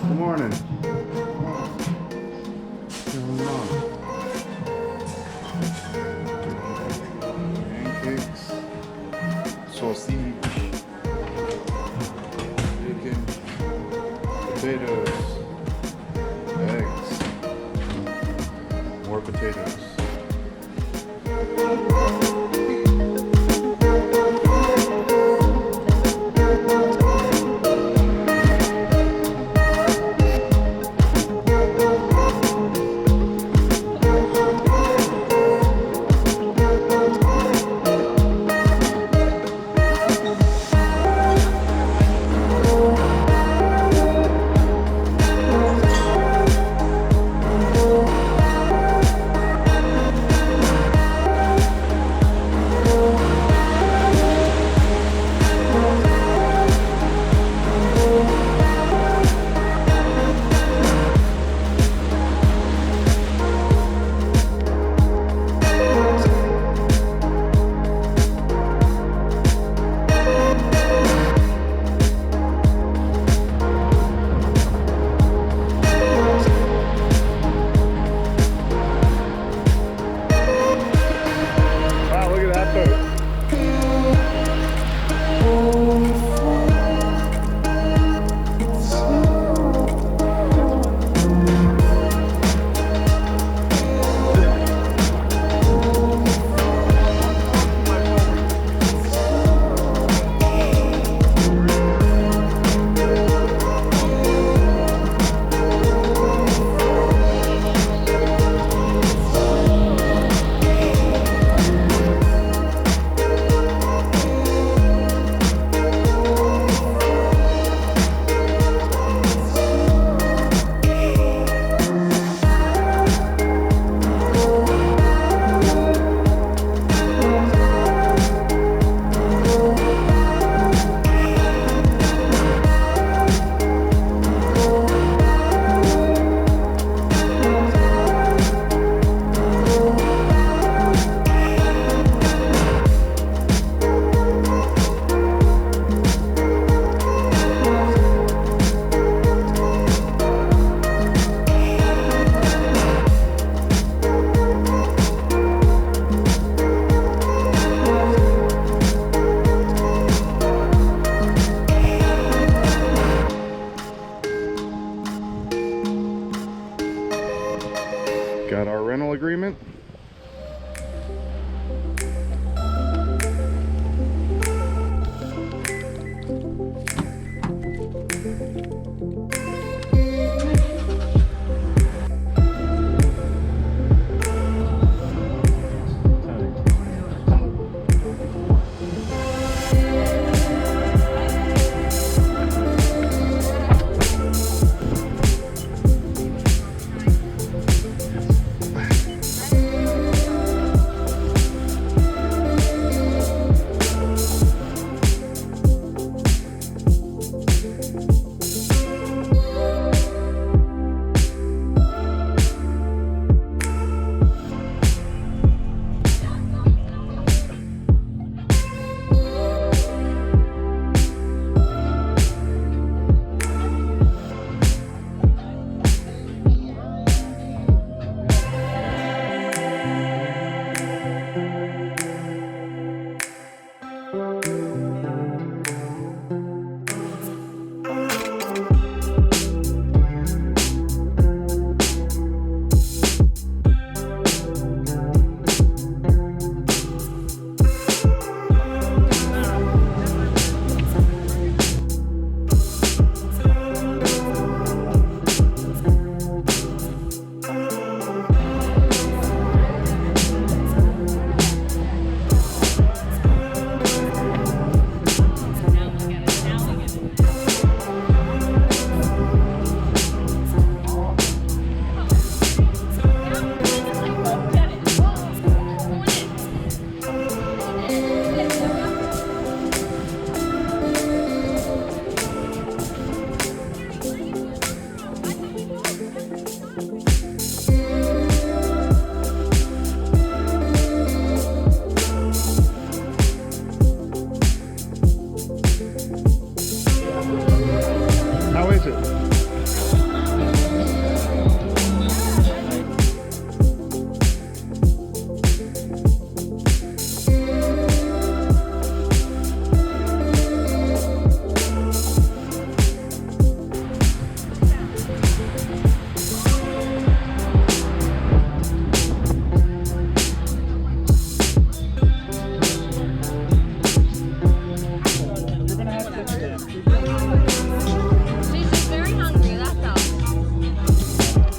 Good morning. What's going on? Pancakes, sausage, bacon, potatoes, eggs, more potatoes. Got our rental agreement.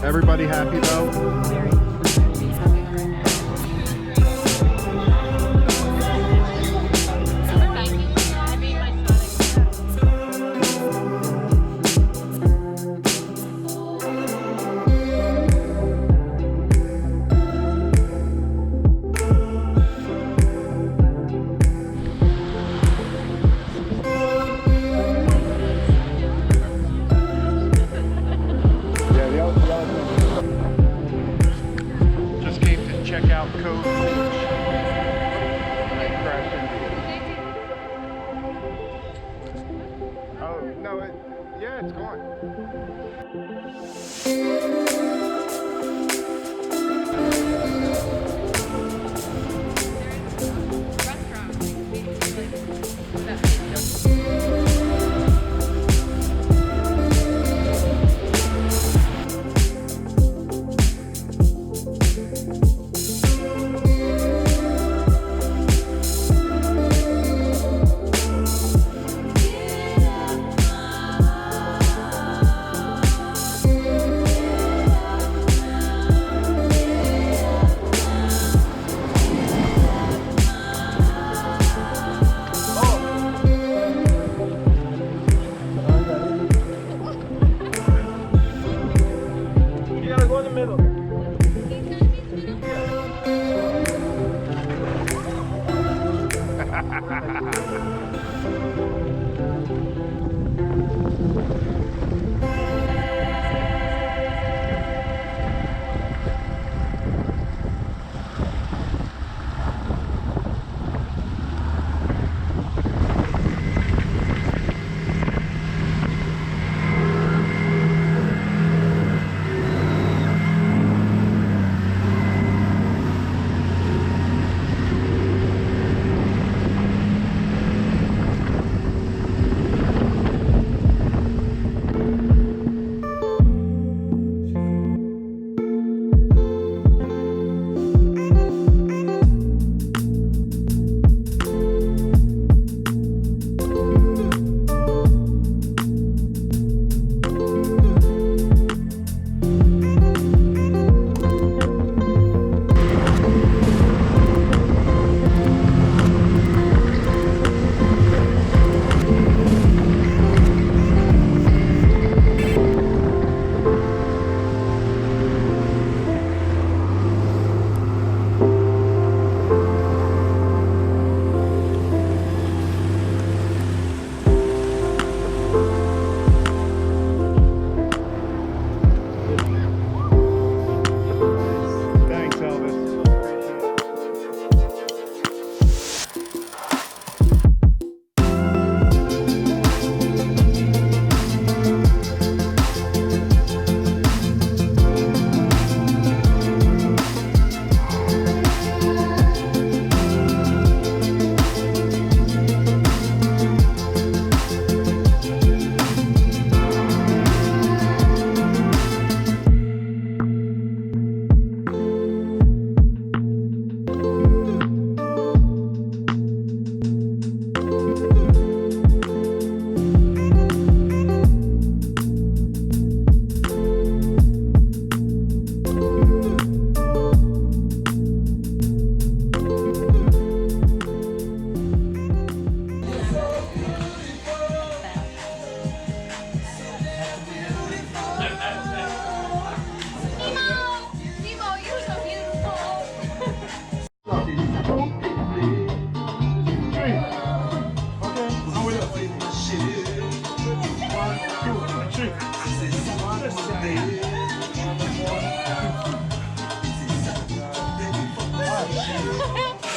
Everybody happy though? Just came to check out Cove Beach and I crashed into it. Oh, no, yeah, it's gone.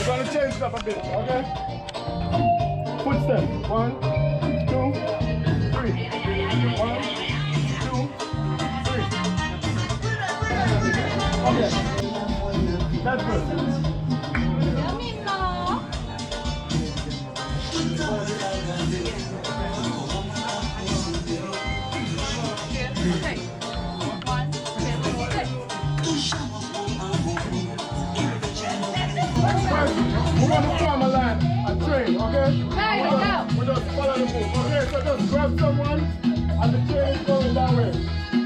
We're gonna change it up a bit, okay? Footsteps. 1, 2, 3. 1, 2, 3. Okay. That's good. We want to form a line, a train, okay? We just follow the book, okay? So just grab someone and the train is going that way.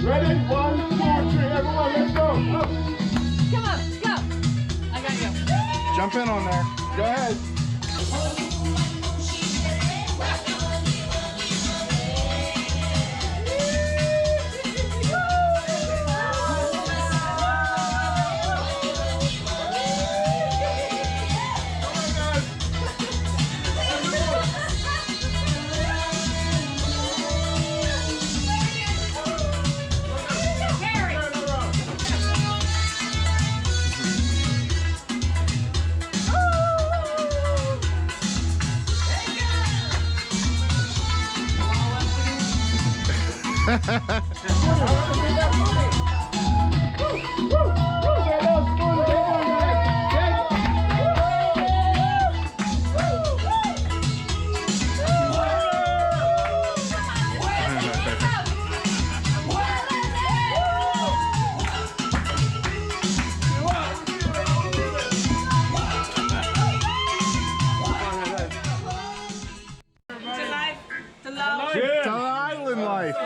Ready? 1, 2, 3. Everyone, let's go. Up. Come on, go. I got you. Jump in on there. Go ahead. To island life.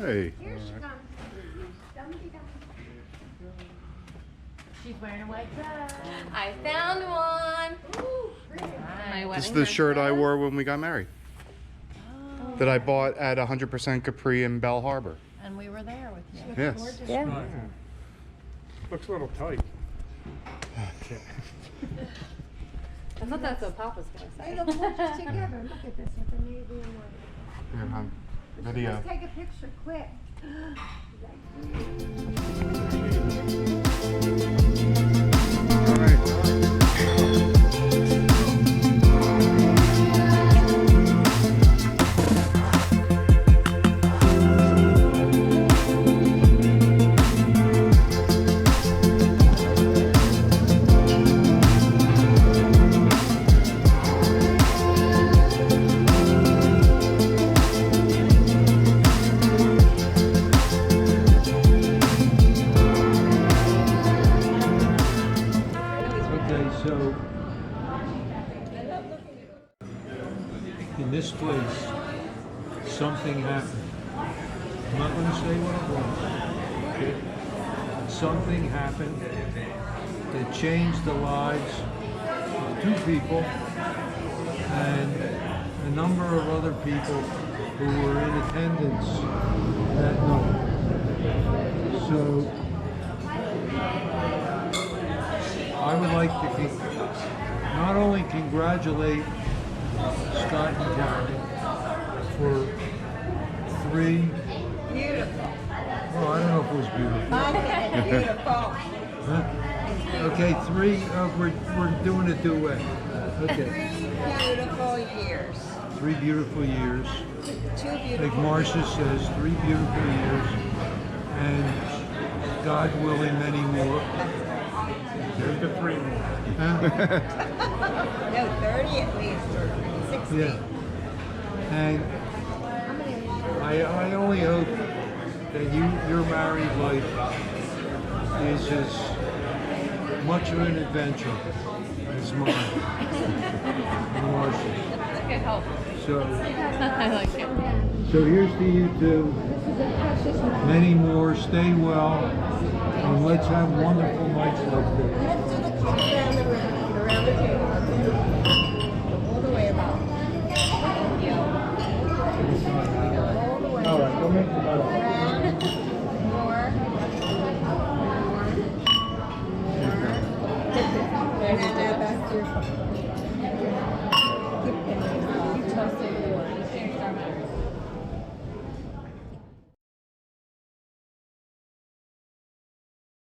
Hey. She's wearing a white dress. I found one. This is the shirt I wore when we got married. That I bought at 100% Capri in Bell Harbor. And we were there with you. Yes. Yeah. Looks a little tight. I thought that's what Pop was going to say. They look together. Look at this with the navy and white. Here, hon. Video. Let's take a picture quick. All right. So, in this place, something happened. I'm not going to say what it was. Okay? Something happened that changed the lives of 2 people and a number of other people who were in attendance that night. So, I would like to not only congratulate Scott and Karen for 3 Beautiful. well, I don't know if it was beautiful. I think it's beautiful. Huh? Okay, 3, we're doing a duet. Okay, 3 beautiful years. 3 beautiful years. 2 Like beautiful. Marcia says, 3 beautiful years. And God willing, many more. There's the 3 more. Huh? No, 30 at least, or 60. Yeah. And I only hope that your married life is as much of an adventure as mine and Marcia's. Good help. So, I like it. so here's to you two. Many more. Stay well, and let's have wonderful nights like this.